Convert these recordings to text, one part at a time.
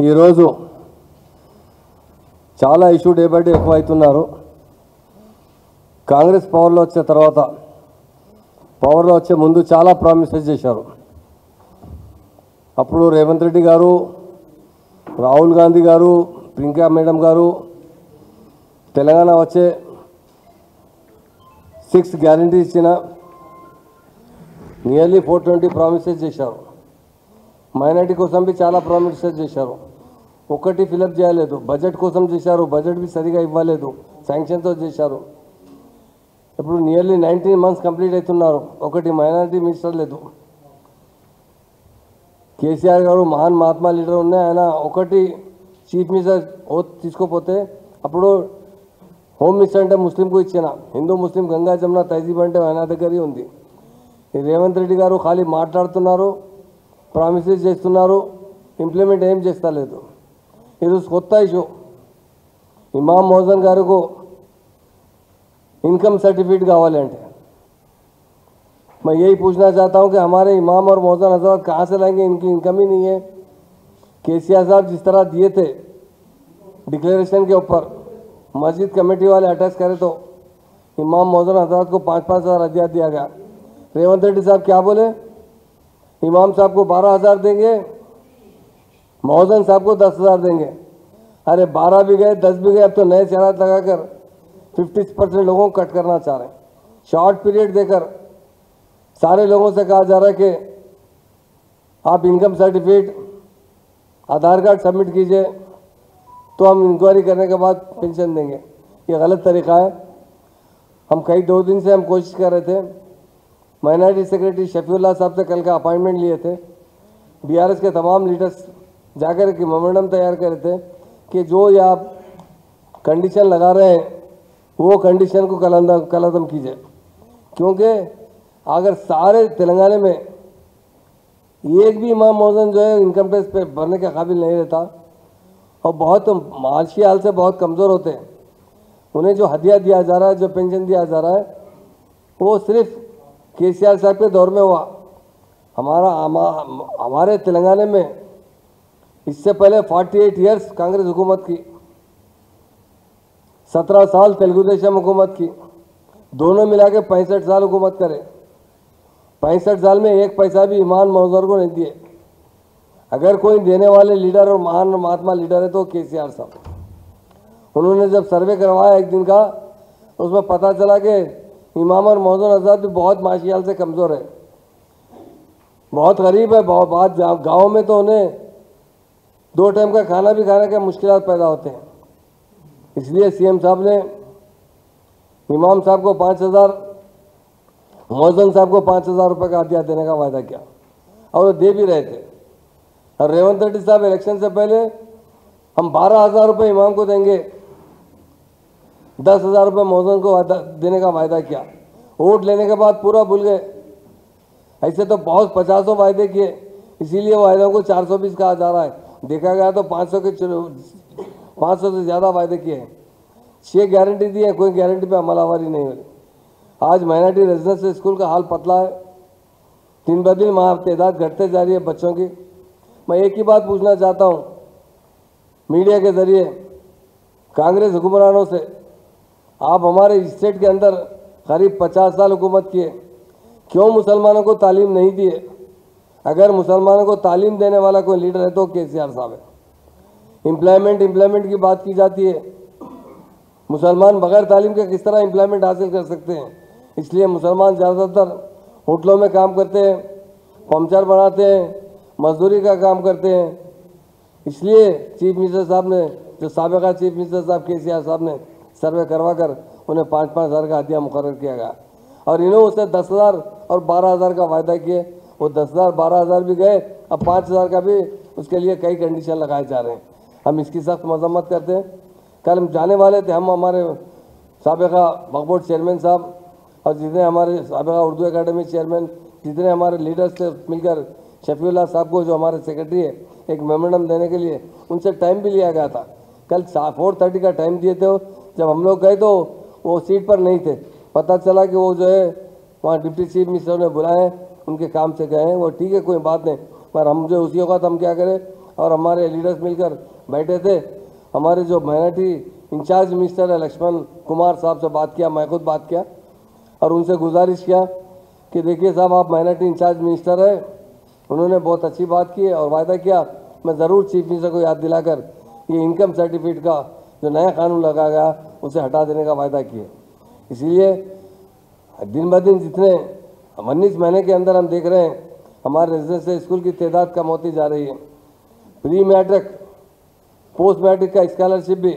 ఈరోజు చాలా issue day by day ఎక్కువైతున్నారు. కాంగ్రెస్ పవర్లో వచ్చే తర్వాత పవర్లో వచ్చే ముందు చాలా ప్రామిసెస్ చేశారు. అప్పుడు రేవంత్ రెడ్డి గారు, రాహుల్ గాంధీ గారు, ప్రియాంక మేడం గారు తెలంగాణ వచ్చే 6 గ్యారంటీ ఇచ్చిన నియర్లీ 420 ప్రామిసెస్ చేశారు. మైనార్టీ కోసం भी చాలా ప్రామిసెస్ చేశారు. ఒకటి ఫిలప్ చేయలేదు. బడ్జెట్ కోసం చేశారు. బడ్జెట్ भी సరిగా ఇవ్వలేదు. శాంక్షన్తో చేశారు. ఇప్పుడు నియర్లీ 19 మంత్స్ కంప్లీట్ అవుతున్నారు. ఒకటి మైనారిటీ మినిస్టర్ లేదు. కేసీఆర్ గారు మహాన్ మహాత్మా లీడర్ ఉన్నాయి. ఆయన ఒకటి చీఫ్ మినిస్టర్ ఓత్ తీసుకోపోతే అప్పుడు హోమ్ మినిస్టర్ అంటే ముస్లింకు ఇచ్చిన. హిందూ ముస్లిం గంగా జమున తహజీబ్ అంటే ఆయన దగ్గరే ఉంది. రేవంత్ రెడ్డి గారు ఖాళీ మాట్లాడుతున్నారు, ప్రామిసెస్ చేస్తున్నారు, ఇంప్లిమెంట్ ఏం చేస్తలేదు. ఈరోజు కొత్త ఇష్యూ ఇమామ్ మోజన్ గారికి इनकम सर्टिफिकेट कावाले अंटे मैं यही पूछना चाहता हूं कि हमारे इमाम और मौजूद हजरत कहाँ से लाएंगे? इनकी इनकम ही नहीं है. केसीआर साहब जिस तरह दिए थे डिक्लेरेशन के ऊपर, मस्जिद कमेटी वाले अटैच करे तो इमाम मौजूद हजरत को 5-5 हज़ार हदिया दिया गया. रेवंत रेड्डी साहब क्या बोले? इमाम साहब को 12,000 देंगे, मौजूद साहब को 10,000 देंगे. अरे 12 भी गए, 10 भी गए. अब तो नए शरात लगाकर 50% लोगों को कट करना चाह रहे हैं. शॉर्ट पीरियड देकर सारे लोगों से कहा जा रहा है कि आप इनकम सर्टिफिकेट, आधार कार्ड सबमिट कीजिए तो हम इंक्वायरी करने के बाद पेंशन देंगे. ये गलत तरीका है. हम कई 2 दिन से हम कोशिश कर रहे थे. माइनॉरिटी सेक्रेटरी शफीउल्लाह साहब से कल का अपॉइंटमेंट लिए थे. बीआरएस के तमाम लीडर्स जाकर के मेमोरेंडम तैयार कर रहे थे कि जो ये आप कंडीशन लगा रहे हैं वो कंडीशन को कलअदम कीजिए. क्योंकि अगर सारे तेलंगाना में एक भी इमाम मौजूद जो है इनकम टैक्स पे भरने के काबिल नहीं रहता और बहुत माशी हाल से बहुत कमज़ोर होते हैं, उन्हें जो हदिया दिया जा रहा है, जो पेंशन दिया जा रहा है, वो सिर्फ केसीआर साहब के दौर में हुआ. हमारे तेलंगाना में इससे पहले 48 ईयर्स कांग्रेस हुकूमत की, 17 साल तेलुगु देशम हुकूमत की, दोनों मिला के 65 साल हुकूमत करे. 65 साल में एक पैसा भी इमाम मौजूद को नहीं दिए. अगर कोई देने वाले लीडर और महान महात्मा लीडर है तो केसीआर साहब. उन्होंने जब सर्वे करवाया एक दिन का, उसमें पता चला कि इमाम और मौजूद आज़ाद भी बहुत माशियाल से कमज़ोर है, बहुत गरीब है. बहुत गाँव में तो उन्हें 2 टाइम का खाना भी खाने के मुश्किलात पैदा होते हैं. इसलिए सीएम साहब ने इमाम साहब को 5,000, मौजूद साहब को 5,000 रुपये का हदिया देने का वायदा किया और वो दे भी रहे थे. और रेवंत रेड्डी साहब इलेक्शन से पहले हम 12,000 रुपये इमाम को देंगे, 10,000 रुपये मौजूद को देने का वायदा किया. वोट लेने के बाद पूरा भूल गए. ऐसे तो बहुत 50 वायदे किए, इसीलिए वायदों को 420 कहा जा रहा है. देखा गया तो 500 से ज़्यादा वायदे किए हैं. 6 गारंटी दी है, कोई गारंटी पे अमलावरी नहीं हो रही. आज माइनॉरिटी रेजिडेंशियल स्कूल का हाल पतला है. दिन ब दिन वहाँ तादाद घटते जा रही है बच्चों की. मैं एक ही बात पूछना चाहता हूँ मीडिया के ज़रिए कांग्रेस हुक्मरानों से, आप हमारे स्टेट के अंदर करीब 50 साल हुकूमत किए, क्यों मुसलमानों को तालीम नहीं दिए? अगर मुसलमानों को तालीम देने वाला कोई लीडर है तो केसीआर साहब है. एम्प्लॉयमेंट की बात की जाती है. मुसलमान बगैर तालीम के किस तरह एम्प्लॉयमेंट हासिल कर सकते हैं? इसलिए मुसलमान ज़्यादातर होटलों में काम करते हैं, पंचर बनाते हैं, मजदूरी का काम करते हैं. इसलिए चीफ मिनिस्टर साहब ने, जो साबिका चीफ मिनिस्टर साहब केसीआर साहब ने सर्वे करवा कर उन्हें 5-5 हज़ार का हदिया मुकर्रर किया गया. और इन्होंने उससे 10,000 और 12,000 का वायदा किए. वो 10,000 12,000 भी गए. अब 5,000 का भी उसके लिए कई कंडीशन लगाए जा रहे हैं. हम इसकी सख्त मजम्मत करते हैं. कल हम जाने वाले थे, हम हमारे साबिका वक्फ बोर्ड चेयरमैन साहब और जितने हमारे साबिका उर्दू अकेडमी चेयरमैन, जितने हमारे लीडर्स से मिलकर शफीउल्लाह साहब को, जो हमारे सेक्रेटरी है, एक मेमोरेंडम देने के लिए उनसे टाइम भी लिया गया था. कल 4:30 का टाइम दिए थे. जब हम लोग गए तो वो सीट पर नहीं थे. पता चला कि वो जो है वहाँ डिप्टी चीफ मिनिस्टर ने बुलाए, उनके काम से गए हैं. वो ठीक है, कोई बात नहीं, पर हम जो उसी वक्त हम क्या करें, और हमारे लीडर्स मिलकर बैठे थे। हमारे जो माइनॉरिटी इंचार्ज मिनिस्टर है लक्ष्मण कुमार साहब से बात किया, मैं खुद बात किया और उनसे गुजारिश किया कि देखिए साहब, आप माइनॉरिटी इंचार्ज मिनिस्टर है। उन्होंने बहुत अच्छी बात की और वायदा किया मैं ज़रूर चीफ मिनिस्टर को याद दिलाकर ये इनकम सर्टिफिकेट का जो नया कानून लगाया गया उसे हटा देने का वायदा किए। इसीलिए दिन ब दिन जितने 19 महीने के अंदर हम देख रहे हैं हमारे रेजिडेंशियल स्कूल की तादाद कम होती जा रही है। प्री मैट्रिक पोस्ट मैट्रिक का स्कॉलरशिप भी,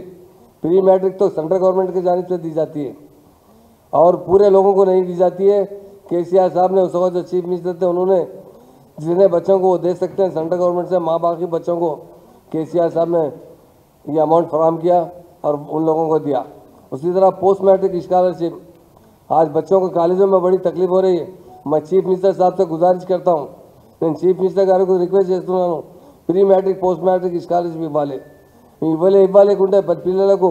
प्री मैट्रिक तो सेंट्रल गवर्नमेंट की जानिब से दी जाती है और पूरे लोगों को नहीं दी जाती है। केसीआर साहब ने उस वक्त जो चीफ मिनिस्टर थे उन्होंने जितने बच्चों को वो दे सकते हैं सेंट्रल गवर्नमेंट से, माँ बाकी बच्चों को केसीआर साहब ने ये अमाउंट फराहम किया और उन लोगों को दिया। उसी तरह पोस्ट मैट्रिक स्कॉलरशिप, आज बच्चों को कॉलेजों में बड़ी तकलीफ हो रही है। मैं चीफ मिनिस्टर साहब से गुजारिश करता हूँ, నేను చీఫ్ మినిస్టర్ గారికి రిక్వెస్ట్ చేస్తున్నాను, pre matric post matric scholarship ఇవ్వలేకుంటే పిల్లలకు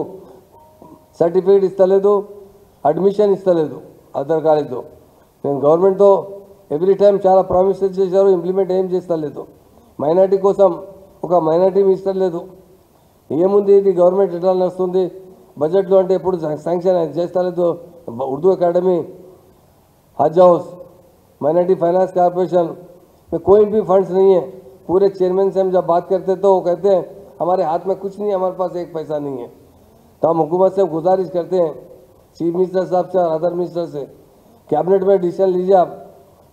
సర్టిఫికేట్ ఇస్తలేదు, అడ్మిషన్ ఇస్తలేదు అదర్ కాలేజ్లో. నేను గవర్నమెంట్తో ఎవ్రీ టైం చాలా ప్రామిసెస్ చేశారు, ఇంప్లిమెంట్ ఏం చేస్తలేదు. మైనార్టీ కోసం ఒక మైనార్టీ మినిస్టర్ లేదు. ఏముంది ఇది గవర్నమెంట్ ఎట్లా నడుస్తుంది బడ్జెట్లో అంటే ఎప్పుడు శాంక్షన్ చేస్తలేదు. ఉర్దూ అకాడమీ, हज हाउस, माइनॉरिटी फाइनेंस कॉर्पोरेशन में कोई भी फंड्स नहीं है. पूरे चेयरमैन से हम जब बात करते तो वो कहते हैं हमारे हाथ में कुछ नहीं है, हमारे पास एक पैसा नहीं है. तो हम हुकूमत से गुजारिश करते हैं, चीफ मिनिस्टर साहब से और अदर मिनिस्टर से, कैबिनेट में डिसीजन लीजिए आप,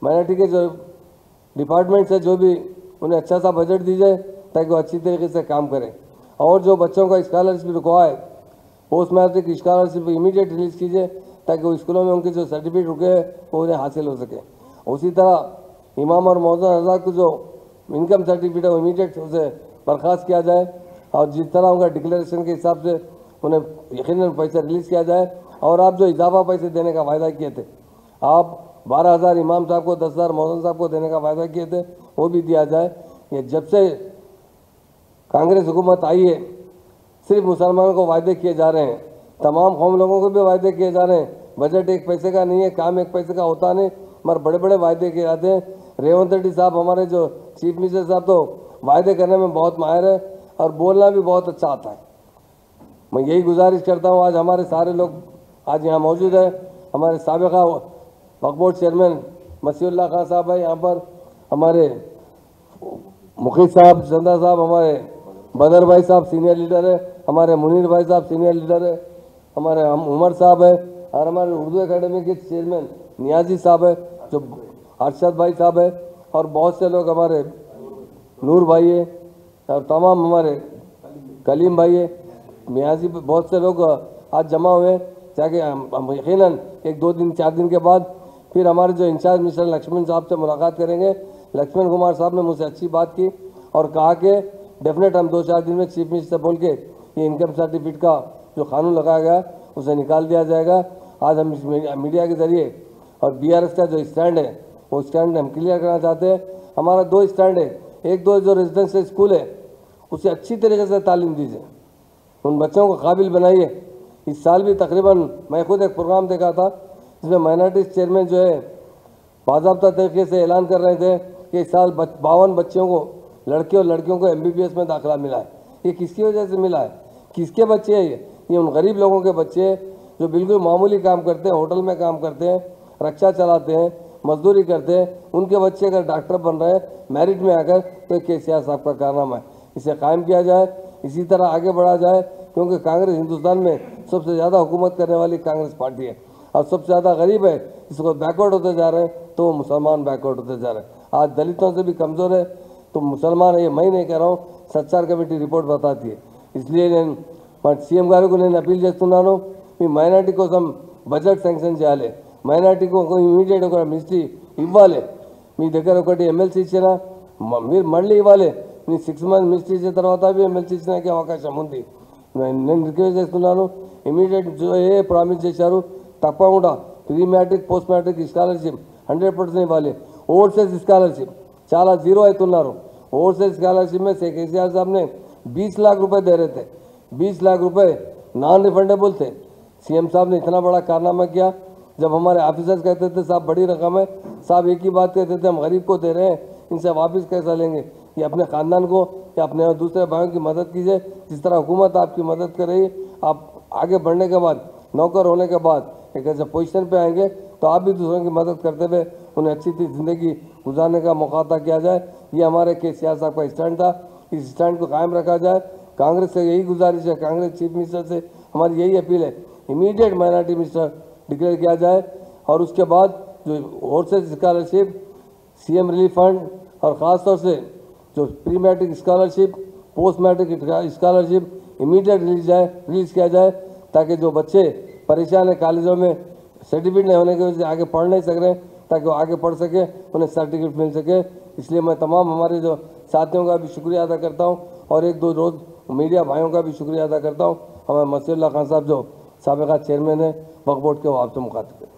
माइनॉरिटी के जो डिपार्टमेंट से जो भी उन्हें अच्छा सा बजट दीजिए ताकि वो अच्छी तरीके से काम करें. और जो बच्चों का स्कॉलरशिप रुका है, post matric scholarship immediate release कीजिए ताकि वो स्कूलों में उनके जो सर्टिफिकेट रुके हैं वो उन्हें हासिल हो सके. उसी तरह इमाम और मौजूद हज़रात को जो इनकम सर्टिफिकेट है वो इमीडिएट उसे बर्खास्त किया जाए और जिस तरह उनका डिक्लेरेशन के हिसाब से उन्हें यकीनन पैसे रिलीज़ किया जाए. और आप जो इजाफा पैसे देने का वायदा किए थे, आप 12,000 इमाम साहब को, 10,000 मौजूद साहब को देने का वायदा किए थे, वो भी दिया जाए. ये जब से कांग्रेस हुकूमत आई है सिर्फ मुसलमानों को वायदे किए जा रहे हैं, तमाम कौम लोगों को भी वायदे किए जा रहे हैं. बजट एक पैसे का नहीं है, काम एक पैसे का होता नहीं, मगर बड़े बड़े वायदे किए जाते हैं. रेवंत रेड्डी साहब हमारे जो चीफ मिनिस्टर साहब तो वायदे करने में बहुत माहिर है और बोलना भी बहुत अच्छा आता है. मैं यही गुजारिश करता हूँ, आज हमारे सारे लोग आज यहाँ मौजूद है. हमारे साबिका वक्फ बोर्ड चेयरमैन मसीहुल्लाह खान साहब है यहाँ पर, हमारे मुखी साहब, चंदा साहब, हमारे बदर भाई साहब सीनियर लीडर है, हमारे मुनीर भाई साहब सीनियर लीडर है, हमारे उमर साहब है और हमारे उर्दू एकेडमी के चेयरमैन नियाजी साहब है, जो अरशद भाई साहब है और बहुत से लोग हमारे नूर भाई है और तमाम हमारे कलीम भाई है, नियाजी, बहुत से लोग आज जमा हुए. ताकि हम यकीनन 1-2 दिन 4 दिन के बाद फिर हमारे जो इंचार्ज मिनिस्टर लक्ष्मण साहब से मुलाकात करेंगे. लक्ष्मण कुमार साहब ने मुझसे अच्छी बात की और कहा कि डेफिनेट हम 2-4 दिन में चीफ मिनिस्टर बोल के ये इनकम सर्टिफिकेट का जो कानून लगाया गया उसे निकाल दिया जाएगा. आज हम मीडिया के ज़रिए और बीआरएस का जो स्टैंड है वो स्टैंड हम क्लियर करना चाहते हैं. हमारा 2 स्टैंड है, एक दो जो रेजिडेंशियल स्कूल है उसे अच्छी तरीके से तालीम दीजिए, उन बच्चों को काबिल बनाइए. इस साल भी तकरीबन मैं खुद एक प्रोग्राम देखा था जिसमें माइनॉरिटी चेयरमैन जो है बाज़ाब्ता तरीके से ऐलान कर रहे थे कि इस साल 52 बच्चों को, लड़के और लड़कियों को MBBS में दाखिला मिला है. ये किसकी वजह से मिला है, किसके बच्चे हैं ये उन गरीब लोगों के बच्चे हैं जो बिल्कुल मामूली काम करते हैं, होटल में काम करते हैं, रक्षा चलाते हैं, मजदूरी करते हैं. उनके बच्चे अगर डॉक्टर बन रहे हैं मेरिट में आकर तो केसीआर साहब का कारनामा है. इसे कायम किया जाए, इसी तरह आगे बढ़ा जाए, क्योंकि कांग्रेस हिंदुस्तान में सबसे ज़्यादा हुकूमत करने वाली कांग्रेस पार्टी है और सबसे ज़्यादा गरीब है. इसको बैकवर्ड होते जा रहे हैं तो मुसलमान बैकवर्ड होते जा रहे हैं. आज दलितों से भी कमज़ोर है तो मुसलमान, ये मैं नहीं कह रहा हूँ, सच्चार कमेटी रिपोर्ट बताती है. इसलिए నేను సీఎం గారికి నేను అపీల్ చేస్తున్నాను, మీ మైనార్టీ కోసం బడ్జెట్ శాంక్షన్ చేయాలి, మైనార్టీకి ఒక ఇమీడియట్ ఒక మినిస్ట్రీ ఇవ్వాలి. మీ దగ్గర ఒకటి ఎమ్మెల్సీ ఇచ్చినా మీరు మళ్ళీ ఇవ్వాలి. మీ 6 మంత్స్ మినిస్ట్రీ ఇచ్చిన తర్వాత ఎమ్మెల్సీ ఇచ్చడానికి అవకాశం ఉంది. నేను రిక్వెస్ట్ చేస్తున్నాను, ఇమీడియట్ ఏ ప్రామిస్ చేశారు తప్పకుండా pre matric post matric scholarship 100% ఇవ్వాలి. ఓవర్సీస్ स्कॉलरशिप చాలా జీరో అవుతున్నారు. ओवरसीज स्कॉलरशिप में केसीआर साहब ने 20 लाख रुपए दे रहे थे, 20 लाख रुपए नॉन रिफंडेबल थे. सीएम साहब ने इतना बड़ा कारनामा किया. जब हमारे ऑफिसर्स कहते थे साहब बड़ी रकम है, साहब एक ही बात कहते थे हम गरीब को दे रहे हैं, इनसे वापस कैसा लेंगे, ये अपने ख़ानदान को या अपने दूसरे भाइयों की मदद कीजिए। जिस तरह हुकूमत आपकी मदद कर रही है, आप आगे बढ़ने के बाद, नौकर होने के बाद एक ऐसे पोजीशन पे आएंगे तो आप भी दूसरों की मदद करते हुए उन्हें अच्छी ज़िंदगी गुजारने का मौका अता किया जाए। ये हमारे केसीआर साहब का स्टैंड था, इस स्टैंड को कायम रखा जाए। कांग्रेस से यही गुजारिश है, कांग्रेस चीफ मिनिस्टर से हमारी यही अपील है, इमीडिएट माइनॉरिटी मिनिस्टर डिक्लेयर किया जाए और उसके बाद जो overseas scholarship, CM relief fund और ख़ास तौर से जो pre matric scholarship, post matric scholarship immediate release किया जाए, ताकि जो बच्चे परेशान है कॉलेजों में सर्टिफिकेट नहीं होने की वजह से आगे पढ़ नहीं सक रहे, ताकि वो आगे पढ़ सके, उन्हें सर्टिफिकेट मिल सके। इसलिए मैं तमाम हमारे जो साथियों का भी शुक्रिया अदा करता हूँ और एक दो रोज़ मीडिया भाइयों का भी शुक्रिया अदा करता हूँ। हमारे मसीहुल्लाह खान साहब जो साबिक़ा चेयरमैन है वक्फ बोर्ड के, वो आपसे मुखातिब है।